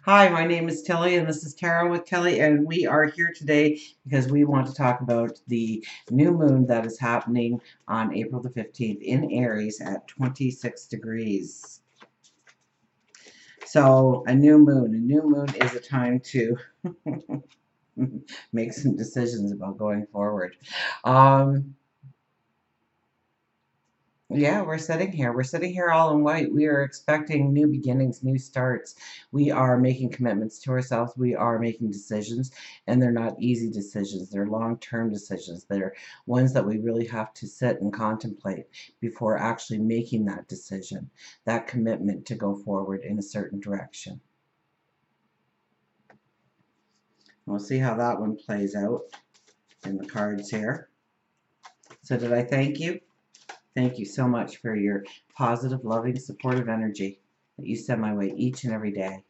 Hi, my name is Tilly, and this is Tarot with Kelly, and we are here today because we want to talk about the new moon that is happening on April the 15th in Aries at 26 degrees. So, a new moon is a time to make some decisions about going forward. Um, Yeah, we're sitting here. We're sitting here all in white. We are expecting new beginnings, new starts. We are making commitments to ourselves. We are making decisions, and they're not easy decisions. They're long-term decisions. They're ones that we really have to sit and contemplate before actually making that decision, that commitment to go forward in a certain direction. We'll see how that one plays out in the cards here. So did I thank you? Thank you so much for your positive, loving, supportive energy that you send my way each and every day.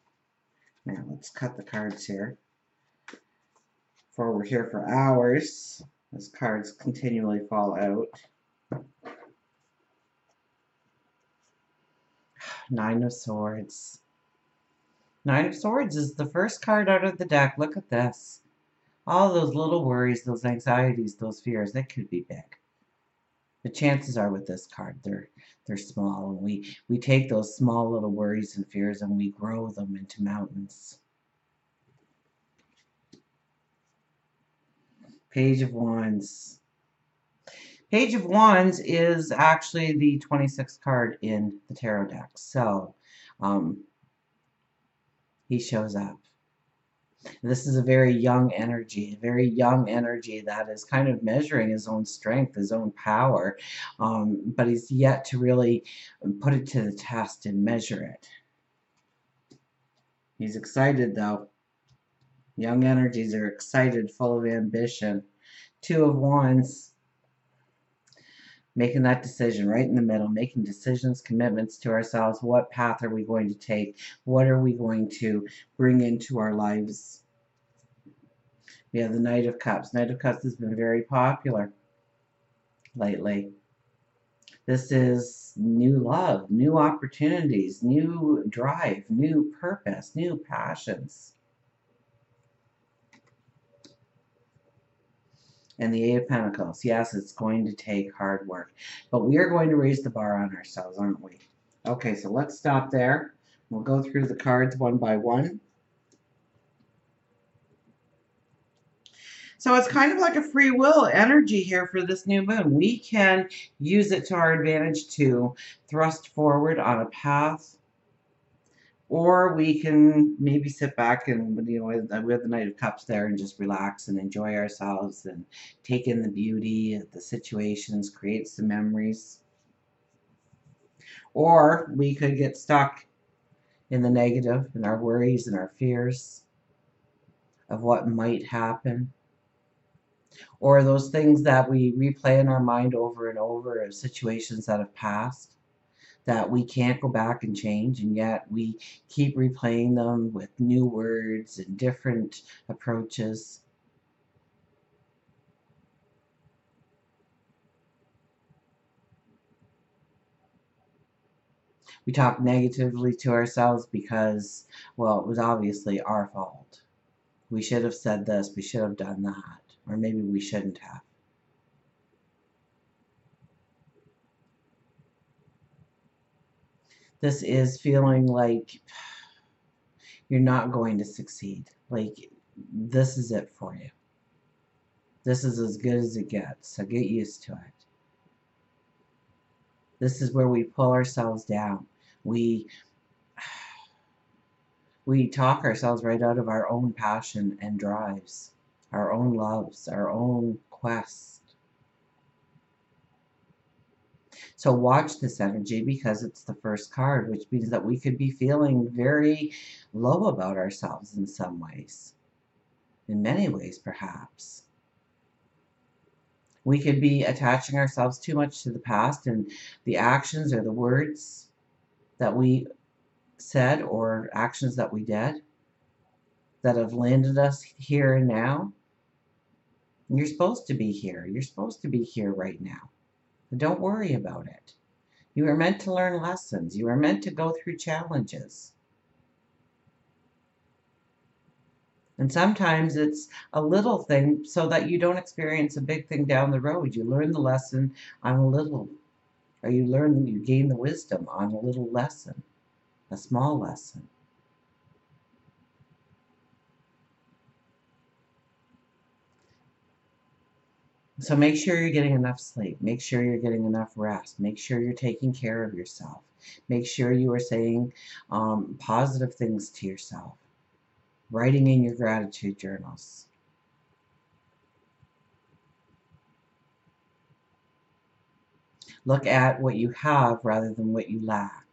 Now let's cut the cards here. For we're here for hours, as cards continually fall out. Nine of Swords. Nine of Swords is the first card out of the deck. Look at this. All those little worries, those anxieties, those fears, they could be big. The chances are with this card, they're small, and we take those small little worries and fears and we grow them into mountains. Page of Wands. Page of Wands is actually the 26th card in the tarot deck. So he shows up. This is a very young energy that is kind of measuring his own strength, his own power, but he's yet to really put it to the test and measure it. He's excited though. Young energies are excited, full of ambition. Two of Wands. Making that decision right in the middle, making decisions, commitments to ourselves. What path are we going to take? What are we going to bring into our lives? We have the Knight of Cups. Knight of Cups has been very popular lately. This is new love, new opportunities, new drive, new purpose, new passions. And the Eight of Pentacles. Yes, it's going to take hard work, but we are going to raise the bar on ourselves, aren't we? Okay, so let's stop there. We'll go through the cards one by one. So it's kind of like a free will energy here for this new moon. We can use it to our advantage to thrust forward on a path, or we can maybe sit back and, with the Knight of Cups there, and just relax and enjoy ourselves and take in the beauty of the situations, create some memories. Or we could get stuck in the negative, in our worries and our fears of what might happen, or those things that we replay in our mind over and over of situations that have passed that we can't go back and change, and yet we keep replaying them with new words and different approaches. We talk negatively to ourselves because, well, it was obviously our fault. We should have said this, we should have done that, or maybe we shouldn't have. This is feeling like you're not going to succeed. Like, this is it for you. This is as good as it gets, so get used to it. This is where we pull ourselves down. We talk ourselves right out of our own passion and drives, our own loves, our own quest. So watch this energy because it's the first card, which means that we could be feeling very low about ourselves in some ways. In many ways, perhaps. We could be attaching ourselves too much to the past and the actions or the words that we said or actions that we did that have landed us here and now. You're supposed to be here. You're supposed to be here right now. But don't worry about it. You are meant to learn lessons. You are meant to go through challenges. And sometimes it's a little thing so that you don't experience a big thing down the road. You learn the lesson on a little, or you gain the wisdom on a little lesson, a small lesson. So make sure you're getting enough sleep. Make sure you're getting enough rest. Make sure you're taking care of yourself. Make sure you are saying positive things to yourself. Writing in your gratitude journals. Look at what you have rather than what you lack.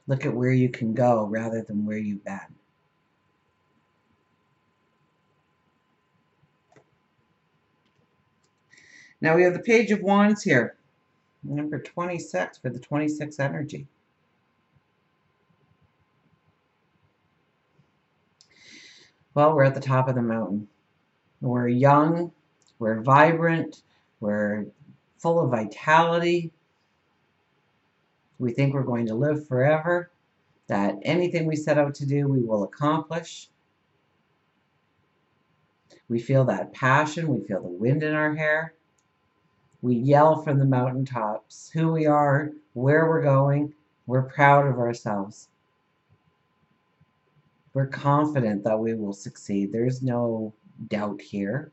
Look at where you can go rather than where you've been. Now we have the Page of Wands here. Number 26 for the 26 energy. Well, we're at the top of the mountain. We're young, we're vibrant, we're full of vitality. We think we're going to live forever, that anything we set out to do, we will accomplish. We feel that passion, we feel the wind in our hair. We yell from the mountaintops who we are, where we're going. We're proud of ourselves. We're confident that we will succeed. There's no doubt here.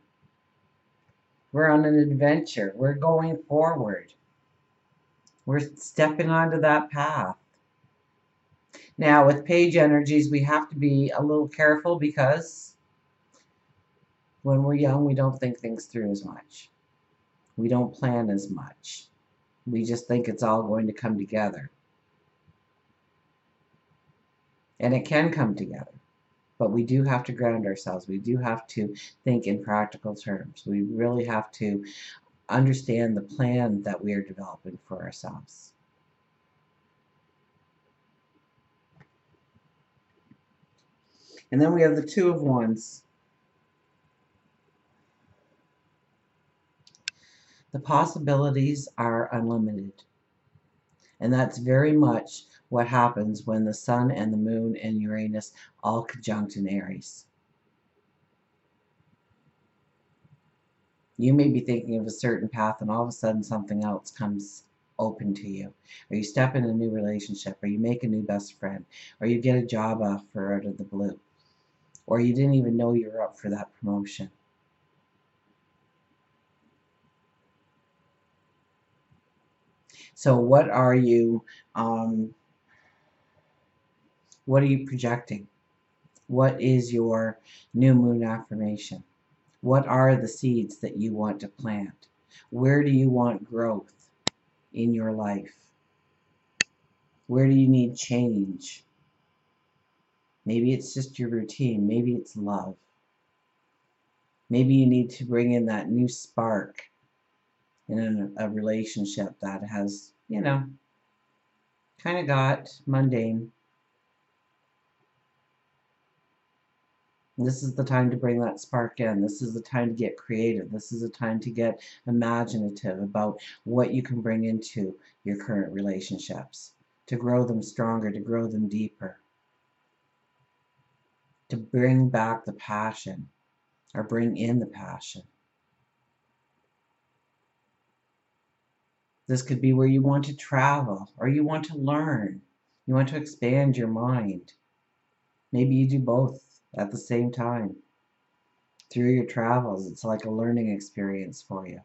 We're on an adventure. We're going forward. We're stepping onto that path. Now, with page energies, we have to be a little careful because when we're young, we don't think things through as much. We don't plan as much. We just think it's all going to come together. And it can come together. But we do have to ground ourselves. We do have to think in practical terms. We really have to understand the plan that we are developing for ourselves. And then we have the Two of Wands. The possibilities are unlimited. And that's very much what happens when the Sun and the Moon and Uranus all conjunct in Aries. You may be thinking of a certain path and all of a sudden something else comes open to you. Or you step in a new relationship, or you make a new best friend, or you get a job offer out of the blue, or you didn't even know you were up for that promotion. So what are you projecting? What is your new moon affirmation? What are the seeds that you want to plant? Where do you want growth in your life? Where do you need change? Maybe it's just your routine. Maybe it's love. Maybe you need to bring in that new spark in a relationship that has, kind of got mundane. This is the time to bring that spark in. This is the time to get creative. This is the time to get imaginative about what you can bring into your current relationships, to grow them stronger, to grow them deeper, to bring back the passion or bring in the passion. This could be where you want to travel or you want to learn. You want to expand your mind. Maybe you do both at the same time. Through your travels, it's like a learning experience for you.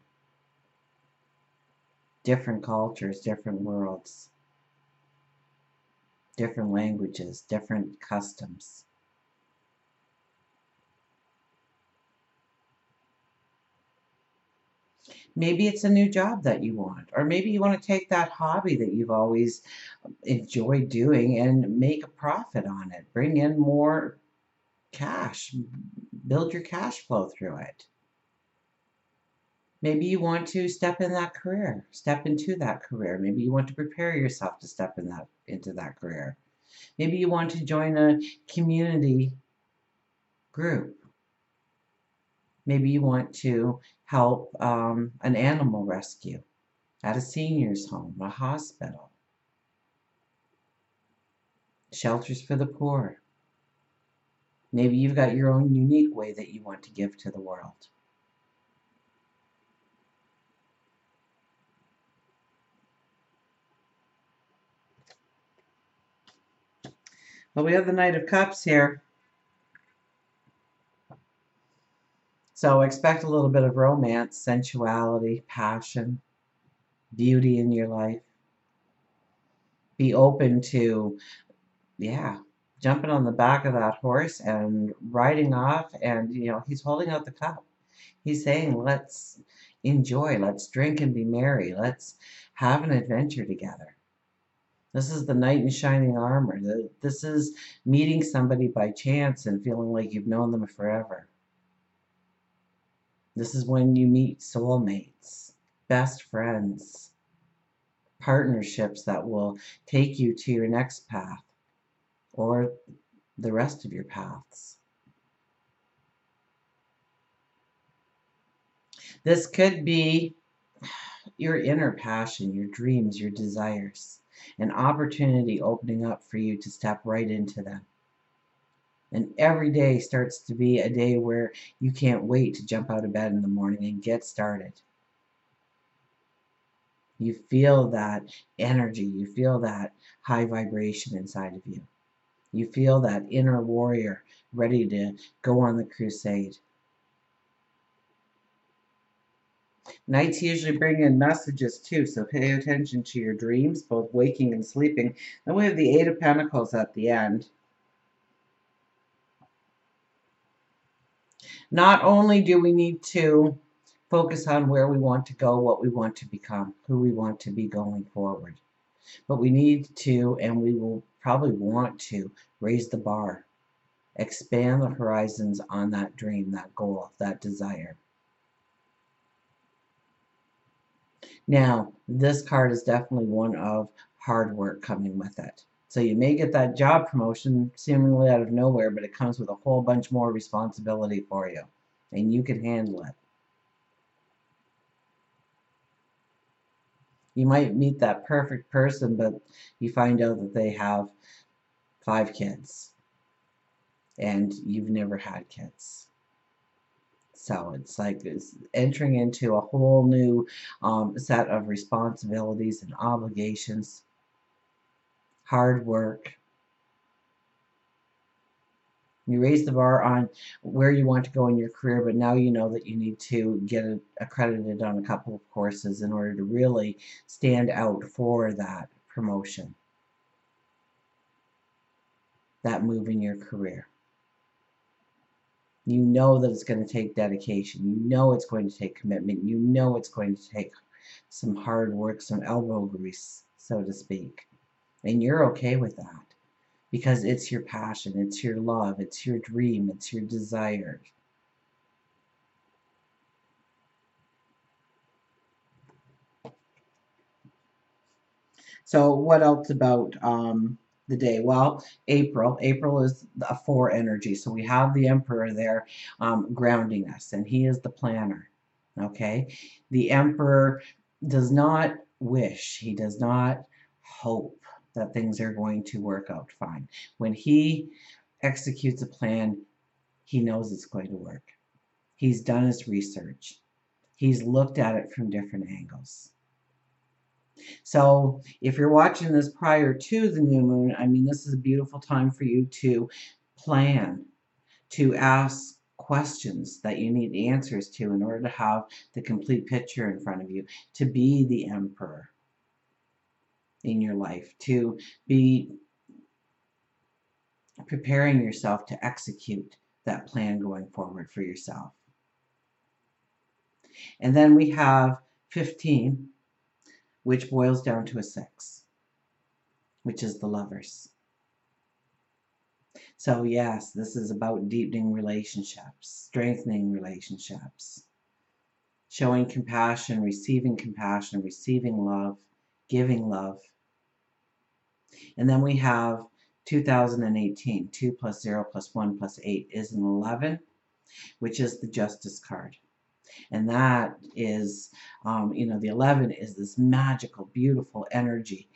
Different cultures, different worlds, different languages, different customs. Maybe it's a new job that you want, or maybe you want to take that hobby that you've always enjoyed doing and make a profit on it. Bring in more cash, build your cash flow through it. Maybe you want to step into that career. Maybe you want to prepare yourself to step into that career. Maybe you want to join a community group. Maybe you want to help an animal rescue at a senior's home, a hospital. Shelters for the poor. Maybe you've got your own unique way that you want to give to the world. Well, we have the Knight of Cups here. So expect a little bit of romance, sensuality, passion, beauty in your life. Be open to, yeah, jumping on the back of that horse and riding off. And, he's holding out the cup. He's saying, let's enjoy, let's drink and be merry, let's have an adventure together. This is the knight in shining armor. This is meeting somebody by chance and feeling like you've known them forever. This is when you meet soulmates, best friends, partnerships that will take you to your next path or the rest of your paths. This could be your inner passion, your dreams, your desires, an opportunity opening up for you to step right into them. And every day starts to be a day where you can't wait to jump out of bed in the morning and get started. You feel that energy, you feel that high vibration inside of you. You feel that inner warrior ready to go on the crusade. Nights usually bring in messages too, so pay attention to your dreams, both waking and sleeping. Then we have the Eight of Pentacles at the end. Not only do we need to focus on where we want to go, what we want to become, who we want to be going forward, but we need to, and we will probably want to, raise the bar, expand the horizons on that dream, that goal, that desire. Now, this card is definitely one of hard work coming with it. So you may get that job promotion seemingly out of nowhere, but it comes with a whole bunch more responsibility for you, and you can handle it. You might meet that perfect person, but you find out that they have 5 kids, and you've never had kids. So it's like it's entering into a whole new set of responsibilities and obligations, hard work. You raise the bar on where you want to go in your career, but now you know that you need to get accredited on a couple of courses in order to really stand out for that promotion, that move in your career. You know that it's going to take dedication. You know it's going to take commitment. You know it's going to take some hard work, some elbow grease, so to speak. And you're okay with that because it's your passion, it's your love, it's your dream, it's your desire. So what else about the day? Well, April. April is a 4 energy. So we have the Emperor there grounding us, and he is the planner. Okay? The Emperor does not wish, he does not hope that things are going to work out fine. When he executes a plan, he knows it's going to work. He's done his research. He's looked at it from different angles. So if you're watching this prior to the new moon, I mean, this is a beautiful time for you to plan, to ask questions that you need answers to in order to have the complete picture in front of you, to be the emperor in your life, to be preparing yourself to execute that plan going forward for yourself. And then we have 15, which boils down to a 6, which is the Lovers. So yes, this is about deepening relationships, strengthening relationships, showing compassion, receiving love, giving love. And then we have 2018, 2 plus 0 plus 1 plus 8 is an 11, which is the Justice card. And that is, the 11 is this magical, beautiful energy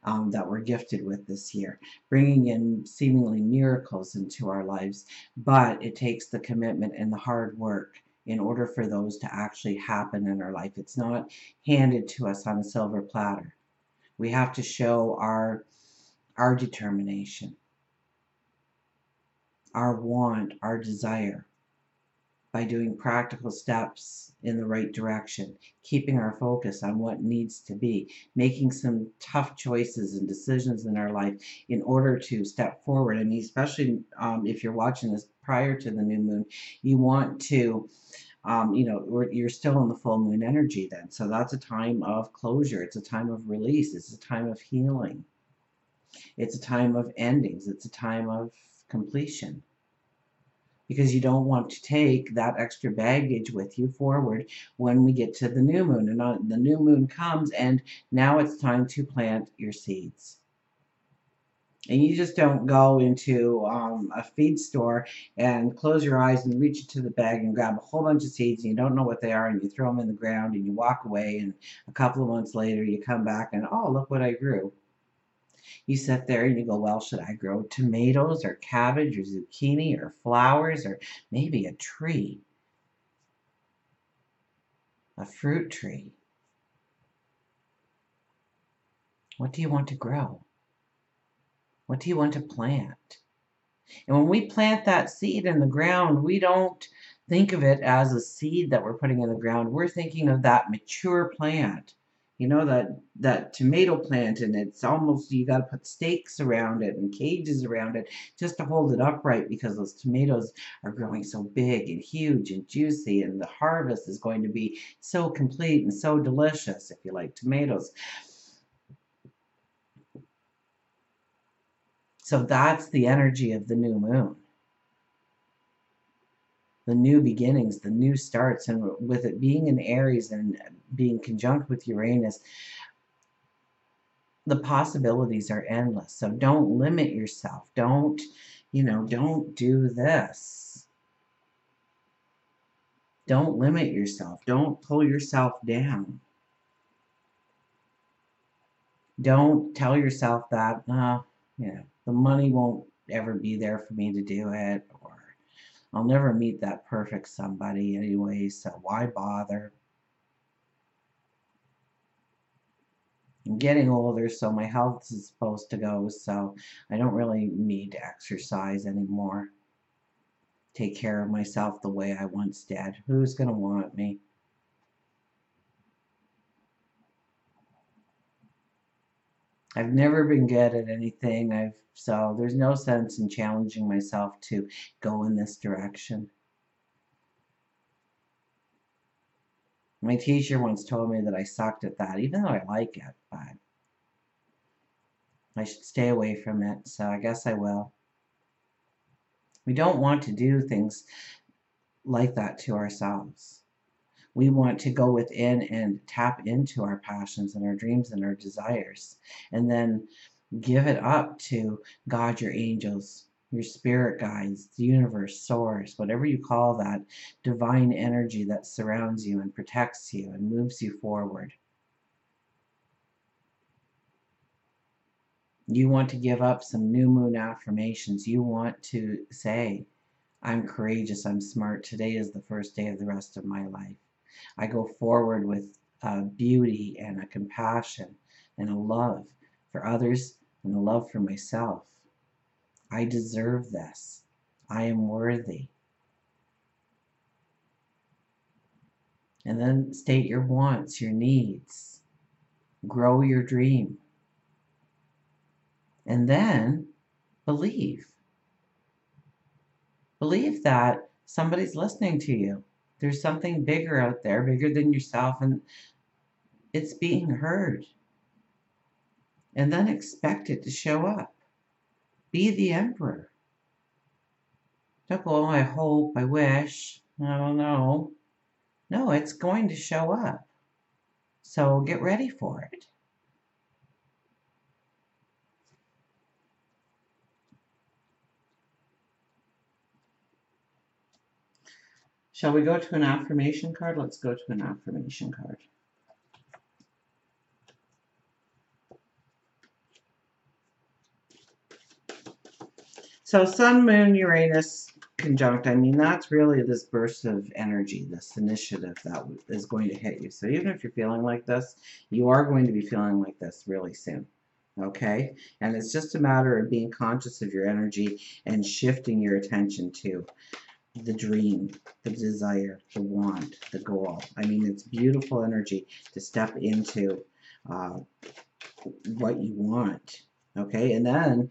that we're gifted with this year, bringing in seemingly miracles into our lives. But it takes the commitment and the hard work in order for those to actually happen in our life. It's not handed to us on a silver platter. We have to show our determination, our want, our desire, by doing practical steps in the right direction, keeping our focus on what needs to be, making some tough choices and decisions in our life in order to step forward. I mean, especially if you're watching this prior to the new moon, you want to, you're still in the full moon energy then. So that's a time of closure. It's a time of release. It's a time of healing. It's a time of endings. It's a time of completion, because you don't want to take that extra baggage with you forward when we get to the new moon. And the new moon comes, and now it's time to plant your seeds. And you just don't go into a feed store and close your eyes and reach into the bag and grab a whole bunch of seeds, and you don't know what they are, and you throw them in the ground and you walk away, and a couple of months later you come back and, oh, look what I grew. You sit there and you go, well, should I grow tomatoes or cabbage or zucchini or flowers or maybe a tree, a fruit tree? What do you want to grow? What do you want to plant? And when we plant that seed in the ground, we don't think of it as a seed that we're putting in the ground. We're thinking of that mature plant. You know, that tomato plant, and it's almost, you got to put stakes around it and cages around it just to hold it upright, because those tomatoes are growing so big and huge and juicy, and the harvest is going to be so complete and so delicious if you like tomatoes. So that's the energy of the new moon. The new beginnings, the new starts, and with it being in Aries and being conjunct with Uranus, the possibilities are endless. So don't limit yourself. Don't do this. Don't limit yourself. Don't pull yourself down. Don't tell yourself that, the money won't ever be there for me to do it, or I'll never meet that perfect somebody anyway, so why bother? I'm getting older, so my health is supposed to go, so I don't really need to exercise anymore. Take care of myself the way I once did. Who's going to want me? I've never been good at anything. So there's no sense in challenging myself to go in this direction. My teacher once told me that I sucked at that, even though I like it, but I should stay away from it, so I guess I will. We don't want to do things like that to ourselves. We want to go within and tap into our passions and our dreams and our desires, and then give it up to God, your angels, your spirit guides, the universe, source, whatever you call that divine energy that surrounds you and protects you and moves you forward. You want to give up some new moon affirmations. You want to say, I'm courageous, I'm smart. Today is the first day of the rest of my life. I go forward with beauty and a compassion and a love for others and a love for myself. I deserve this. I am worthy. And then state your wants, your needs. Grow your dream. And then believe. Believe that somebody's listening to you. There's something bigger out there, bigger than yourself, and it's being heard. And then expect it to show up. Be the emperor. Don't go, oh, I hope, I wish, I don't know. No, it's going to show up. So get ready for it. Shall we go to an affirmation card? Let's go to an affirmation card. So Sun, Moon, Uranus conjunct, I mean, that's really this burst of energy, this initiative that is going to hit you. So even if you're feeling like this, you are going to be feeling like this really soon. Okay? And it's just a matter of being conscious of your energy and shifting your attention to the dream, the desire, the want, the goal. I mean, it's beautiful energy to step into uh, what you want. Okay, and then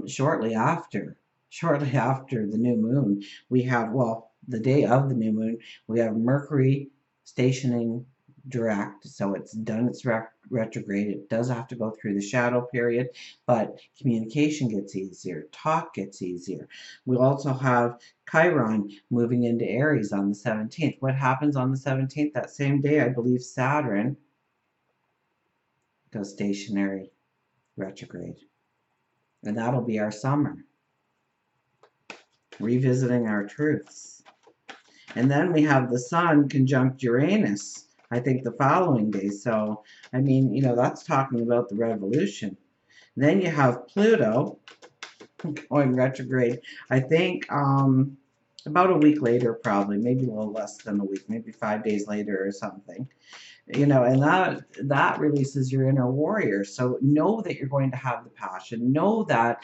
shortly after the new moon, we have, well, the day of the new moon, we have Mercury stationing direct, so it's done its retrograde. It does have to go through the shadow period, but communication gets easier, talk gets easier. We'll also have Chiron moving into Aries on the 17th. What happens on the 17th? That same day, I believe Saturn goes stationary retrograde. And that'll be our summer, revisiting our truths. And then we have the Sun conjunct Uranus, I think the following day. So, I mean, you know, that's talking about the revolution. Then you have Pluto going retrograde, I think about a week later, probably, maybe a little less than a week, maybe 5 days later or something. You know, and that releases your inner warrior. So know that you're going to have the passion. Know that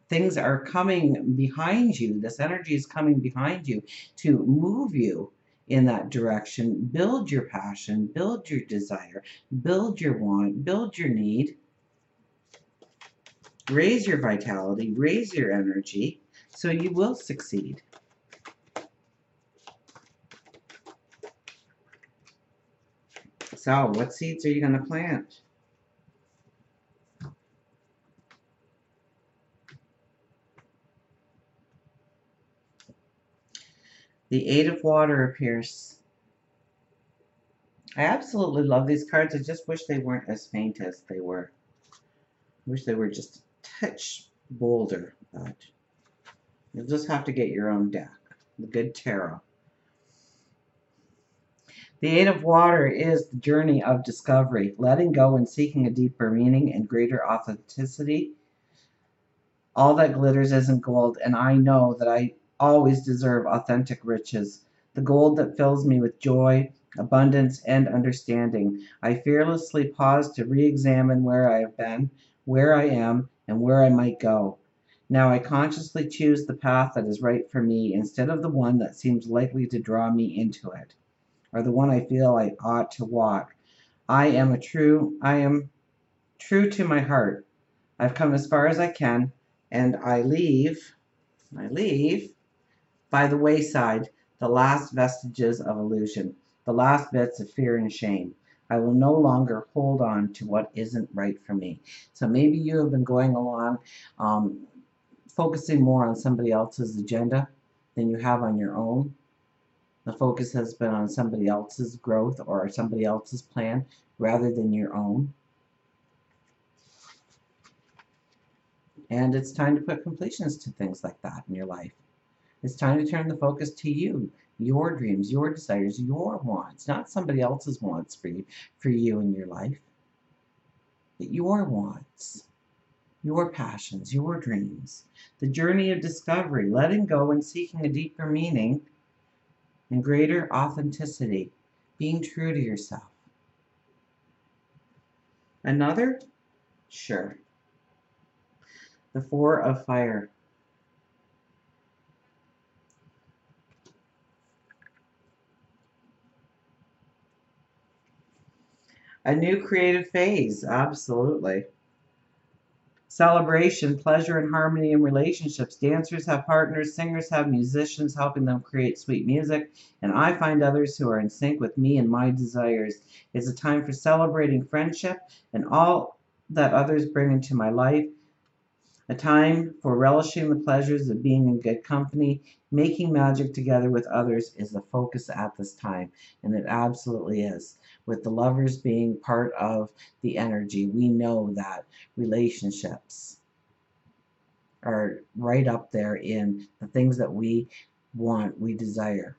things are coming behind you. This energy is coming behind you to move you in that direction. Build your passion, build your desire, build your want, build your need. Raise your vitality, raise your energy, so you will succeed. So, what seeds are you going to plant? The Eight of Water appears. I absolutely love these cards. I just wish they weren't as faint as they were. I wish they were just a touch bolder, but you'll just have to get your own deck. The good tarot. The Eight of Water is the journey of discovery, letting go and seeking a deeper meaning and greater authenticity. All that glitters isn't gold, and I know that I always deserve authentic riches, the gold that fills me with joy, abundance, and understanding. I fearlessly pause to re examine where I have been, where I am, and where I might go. Now I consciously choose the path that is right for me instead of the one that seems likely to draw me into it, or the one I feel I ought to walk. I am true to my heart. I've come as far as I can, and I leave by the wayside the last vestiges of illusion, the last bits of fear and shame. I will no longer hold on to what isn't right for me. So maybe you have been going along focusing more on somebody else's agenda than you have on your own. The focus has been on somebody else's growth or somebody else's plan rather than your own. And it's time to put completions to things like that in your life. It's time to turn the focus to you, your dreams, your desires, your wants, not somebody else's wants for you in your life, but your wants, your passions, your dreams. The journey of discovery, letting go and seeking a deeper meaning and greater authenticity, being true to yourself. Another? Sure. The Four of Fire. A new creative phase, absolutely. Celebration, pleasure, and harmony in relationships. Dancers have partners, singers have musicians helping them create sweet music, and I find others who are in sync with me and my desires. It's a time for celebrating friendship and all that others bring into my life. A time for relishing the pleasures of being in good company. Making magic together with others is the focus at this time, and it absolutely is. With the lovers being part of the energy, we know that relationships are right up there in the things that we want, we desire.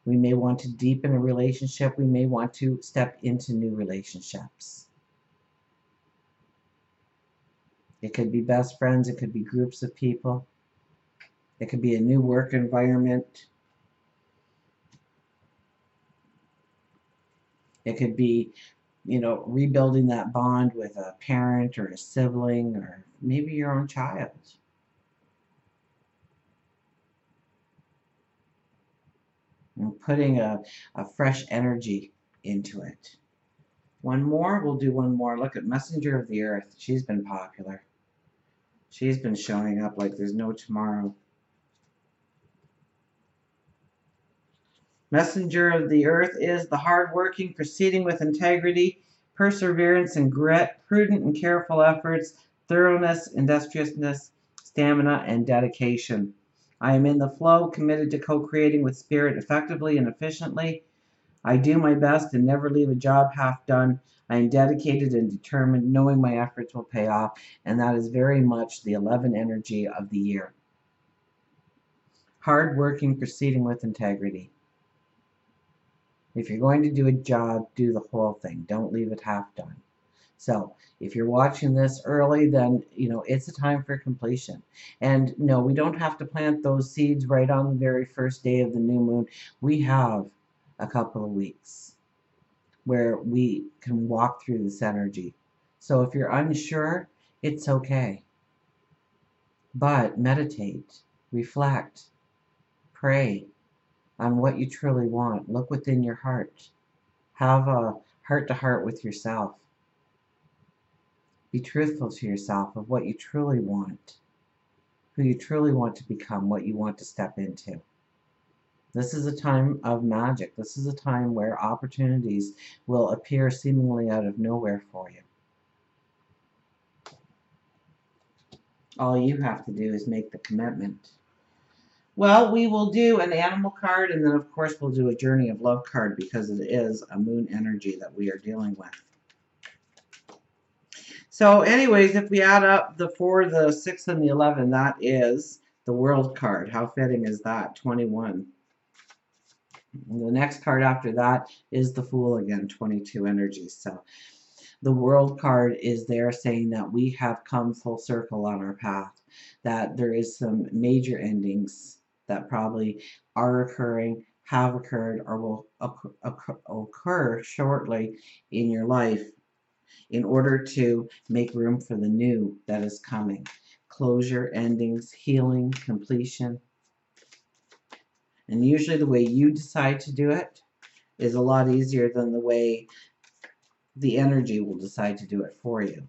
We may want to deepen a relationship. We may want to step into new relationships. It could be best friends. It could be groups of people. It could be a new work environment. It could be, rebuilding that bond with a parent or a sibling or maybe your own child. And putting a fresh energy into it. One more, we'll do one more. Look at Messenger of the Earth. She's been popular. She's been showing up like there's no tomorrow. Messenger of the Earth is the hardworking, proceeding with integrity, perseverance and grit, prudent and careful efforts, thoroughness, industriousness, stamina, and dedication. I am in the flow, committed to co-creating with spirit effectively and efficiently. I do my best and never leave a job half done. I am dedicated and determined, knowing my efforts will pay off, and that is very much the 11 energy of the year. Hardworking, proceeding with integrity. If you're going to do a job, do the whole thing. Don't leave it half done. So if you're watching this early, then it's a time for completion. And no, we don't have to plant those seeds right on the very first day of the new moon. We have a couple of weeks where we can walk through this energy. So if you're unsure, it's okay. But meditate, reflect, pray on what you truly want. Look within your heart. Have a heart-to-heart with yourself. Be truthful to yourself of what you truly want, who you truly want to become, what you want to step into. This is a time of magic. This is a time where opportunities will appear seemingly out of nowhere for you. All you have to do is make the commitment. Well, we will do an animal card, and then of course we'll do a journey of love card because it is a moon energy that we are dealing with. So anyways, if we add up the 4, the 6, and the 11, that is the world card. How fitting is that? 21. And the next card after that is the Fool again, 22 energy. So the world card is there saying that we have come full circle on our path, that there is some major endings that probably are occurring, have occurred, or will occur shortly in your life in order to make room for the new that is coming. Closure, endings, healing, completion. And usually the way you decide to do it is a lot easier than the way the energy will decide to do it for you.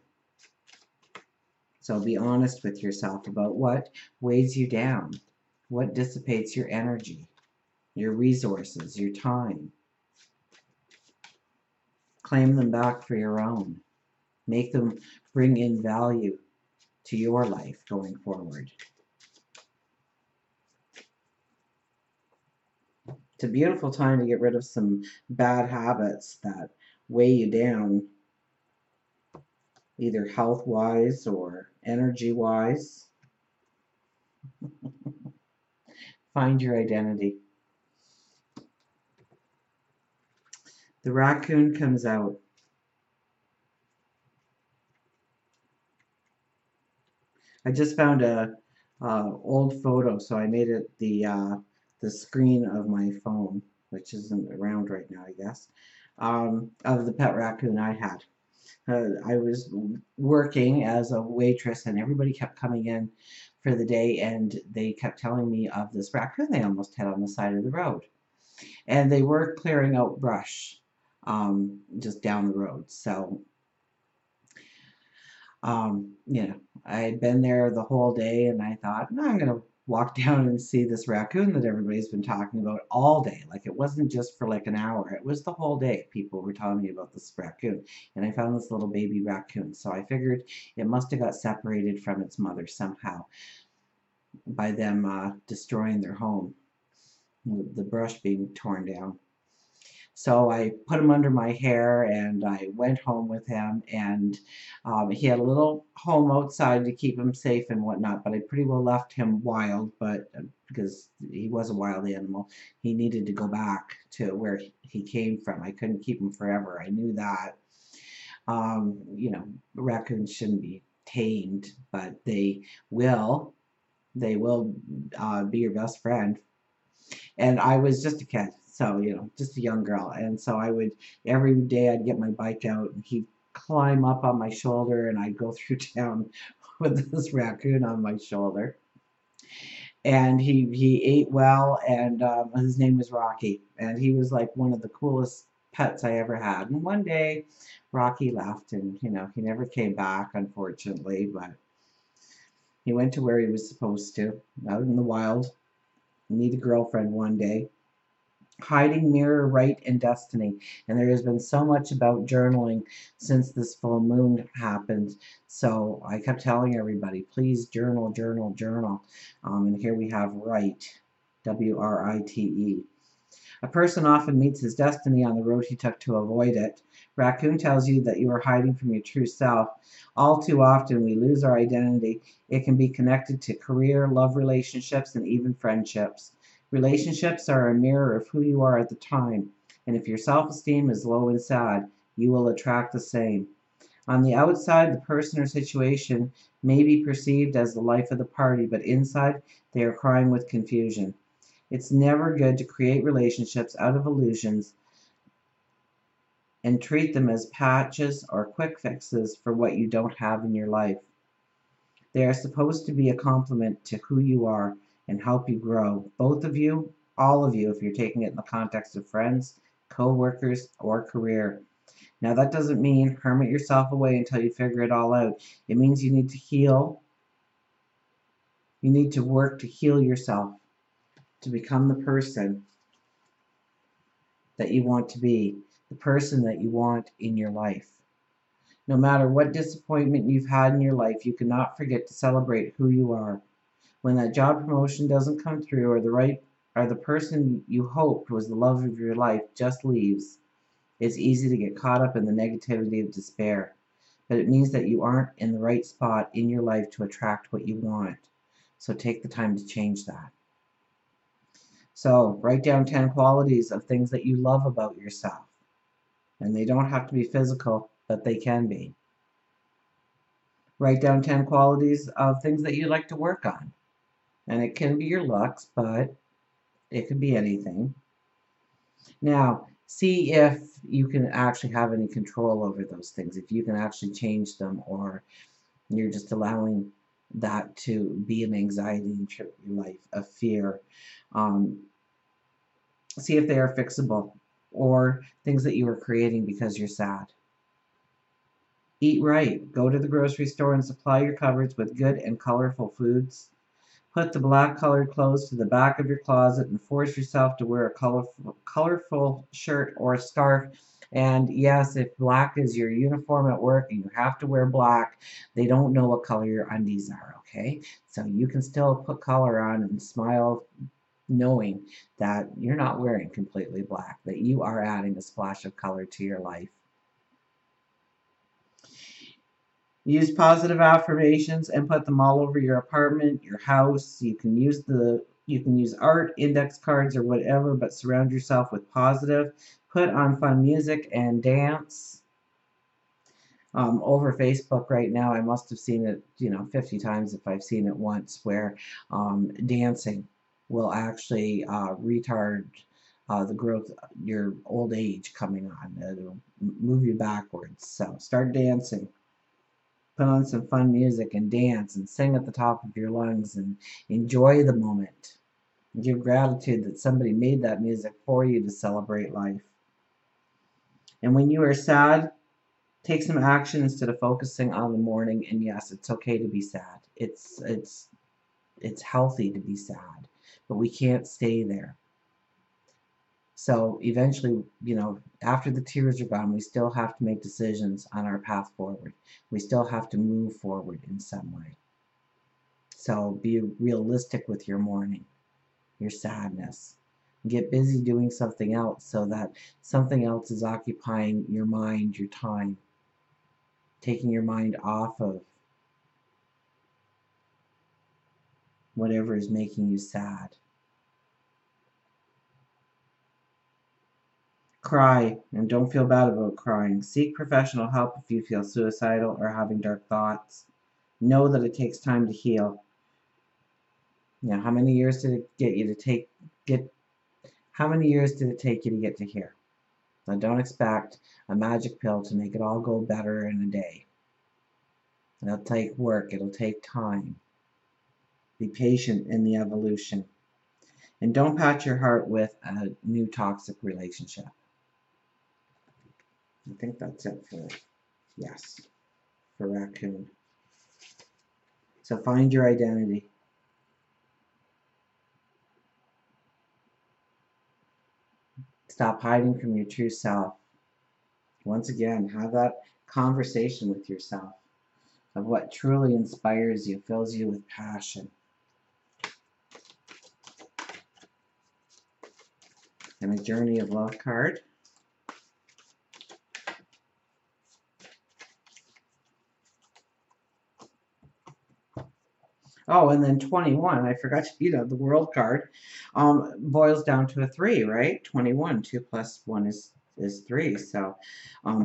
So be honest with yourself about what weighs you down, what dissipates your energy, your resources, your time. Claim them back for your own. Make them bring in value to your life going forward. It's a beautiful time to get rid of some bad habits that weigh you down, either health-wise or energy-wise. Find your identity. The raccoon comes out. I just found a old photo, so I made it the screen of my phone, which isn't around right now, I guess, of the pet raccoon I had. I was working as a waitress, and everybody kept coming in for the day, and they kept telling me of this raccoon they almost had on the side of the road. And they were clearing out brush just down the road. So I had been there the whole day, and I thought, no, I'm going to walk down and see this raccoon that everybody's been talking about all day. Like, it wasn't just for like an hour. It was the whole day. People were telling me about this raccoon. And I found this little baby raccoon. So I figured it must have got separated from its mother somehow by them destroying their home, the brush being torn down. So I put him under my hair, and I went home with him, and he had a little home outside to keep him safe and whatnot, but I pretty well left him wild, but because he was a wild animal. He needed to go back to where he came from. I couldn't keep him forever. I knew that. You know, raccoons shouldn't be tamed, but will. They will be your best friend. And I was just a kid, so you know, just a young girl. And so I would every day I'd get my bike out, and he'd climb up on my shoulder, and I'd go through town with this raccoon on my shoulder. And he ate well, and his name was Rocky, and he was like one of the coolest pets I ever had. And one day, Rocky left, and you know he never came back, unfortunately. But he went to where he was supposed to, out in the wild. Meet a girlfriend one day. Hiding, mirror, right, and destiny. And there has been so much about journaling since this full moon happened. So I kept telling everybody, please journal, journal, journal. And here we have write, W-R-I-T-E. A person often meets his destiny on the road he took to avoid it. Raccoon tells you that you are hiding from your true self. All too often we lose our identity. It can be connected to career, love relationships, and even friendships. Relationships are a mirror of who you are at the time, and if your self-esteem is low and sad, you will attract the same. On the outside, the person or situation may be perceived as the life of the party, but inside, they are crying with confusion. It's never good to create relationships out of illusions and treat them as patches or quick fixes for what you don't have in your life. They are supposed to be a complement to who you are and help you grow. Both of you, all of you, if you're taking it in the context of friends, co-workers, or career. Now that doesn't mean hermit yourself away until you figure it all out. It means you need to heal. You need to work to heal yourself, to become the person that you want to be, the person that you want in your life. No matter what disappointment you've had in your life, you cannot forget to celebrate who you are. When that job promotion doesn't come through, or the person you hoped was the love of your life just leaves, it's easy to get caught up in the negativity of despair. But it means that you aren't in the right spot in your life to attract what you want. So take the time to change that. So write down 10 qualities of things that you love about yourself. And they don't have to be physical, but they can be. Write down 10 qualities of things that you like to work on. And it can be your looks, but it could be anything. Now, see if you can actually have any control over those things, if you can actually change them, or you're just allowing that to be an anxiety in your life, a fear. See if they are fixable, or things that you are creating because you're sad. Eat right. Go to the grocery store and supply your cupboards with good and colorful foods. Put the black colored clothes to the back of your closet and force yourself to wear a colorful shirt or a scarf. And yes, if black is your uniform at work and you have to wear black, they don't know what color your undies are, okay? So you can still put color on and smile knowing that you're not wearing completely black, that you are adding a splash of color to your life. Use positive affirmations and put them all over your apartment, your house. You can use art, index cards, or whatever, but surround yourself with positive. Put on fun music and dance. Over Facebook right now, I must have seen it, 50 times if I've seen it once, where dancing will actually retard the growth, your old age coming on. It'll move you backwards. So start dancing. Put on some fun music and dance and sing at the top of your lungs and enjoy the moment. Give gratitude that somebody made that music for you to celebrate life. And when you are sad, take some action instead of focusing on the morning. And yes, it's okay to be sad. It's healthy to be sad, but we can't stay there. So eventually, after the tears are gone, we still have to make decisions on our path forward. We still have to move forward in some way. So be realistic with your mourning, your sadness. Get busy doing something else so that something else is occupying your mind, your time, taking your mind off of whatever is making you sad. Cry, and don't feel bad about crying. Seek professional help if you feel suicidal or having dark thoughts. Know that it takes time to heal. Now, how many years did it get you to get how many years did it take you to get to here? Now, don't expect a magic pill to make it all go better in a day. It'll take work, it'll take time. Be patient in the evolution. And don't pat your heart with a new toxic relationship. I think that's it for raccoon. So find your identity. Stop hiding from your true self. Once again, have that conversation with yourself of what truly inspires you, fills you with passion. And a Journey of Love card. Oh, and then 21, I forgot to, the World card boils down to a 3, right? 21, 2 plus 1 is 3. So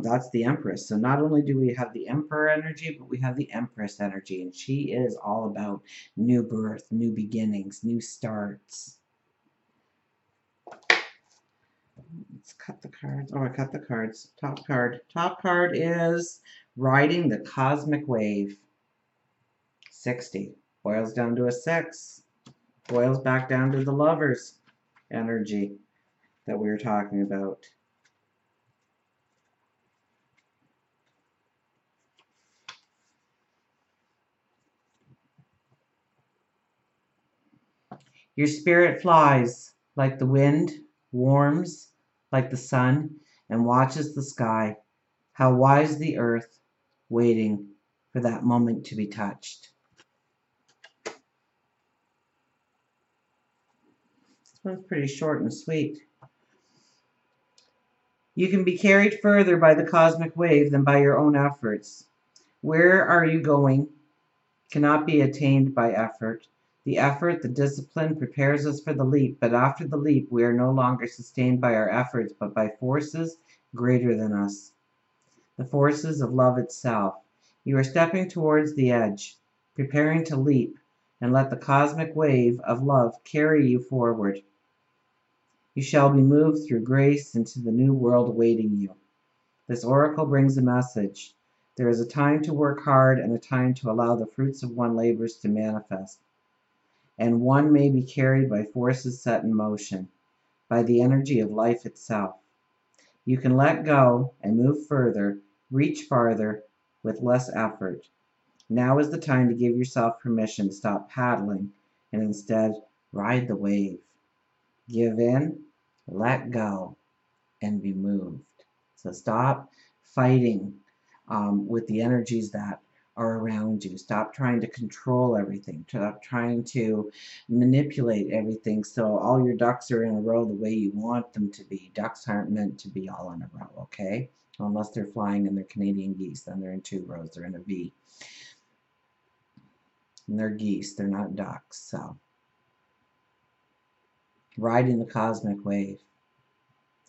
that's the Empress. So not only do we have the Emperor energy, but we have the Empress energy. And she is all about new birth, new beginnings, new starts. Let's cut the cards. Oh, I cut the cards. Top card. Top card is Riding the Cosmic Wave. 60. Boils down to a 6. Boils back down to the Lovers energy that we were talking about. Your spirit flies like the wind, warms like the sun, and watches the sky. How wise the earth, waiting for that moment to be touched. This one's pretty short and sweet. You can be carried further by the cosmic wave than by your own efforts. Where are you going cannot be attained by effort. The effort, the discipline, prepares us for the leap, but after the leap we are no longer sustained by our efforts, but by forces greater than us, the forces of love itself. You are stepping towards the edge, preparing to leap, and let the cosmic wave of love carry you forward. You shall be moved through grace into the new world awaiting you. This oracle brings a message. There is a time to work hard and a time to allow the fruits of one's labors to manifest. And one may be carried by forces set in motion, by the energy of life itself. You can let go and move further, reach farther with less effort. Now is the time to give yourself permission to stop paddling and instead ride the wave. Give in, let go, and be moved. So stop fighting with the energies that are around you. Stop trying to control everything. Stop trying to manipulate everything so all your ducks are in a row the way you want them to be. Ducks aren't meant to be all in a row, okay? Unless they're flying and they're Canadian geese, then they're in 2 rows. They're in a V. And they're geese. They're not ducks. So riding the cosmic wave.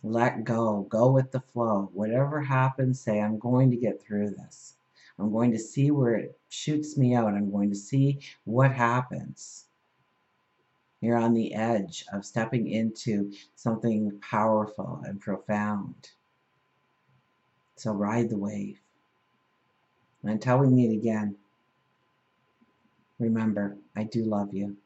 Let go. Go with the flow. Whatever happens, say, I'm going to get through this. I'm going to see where it shoots me out. I'm going to see what happens. You're on the edge of stepping into something powerful and profound. So ride the wave. And until we meet again, remember, I do love you.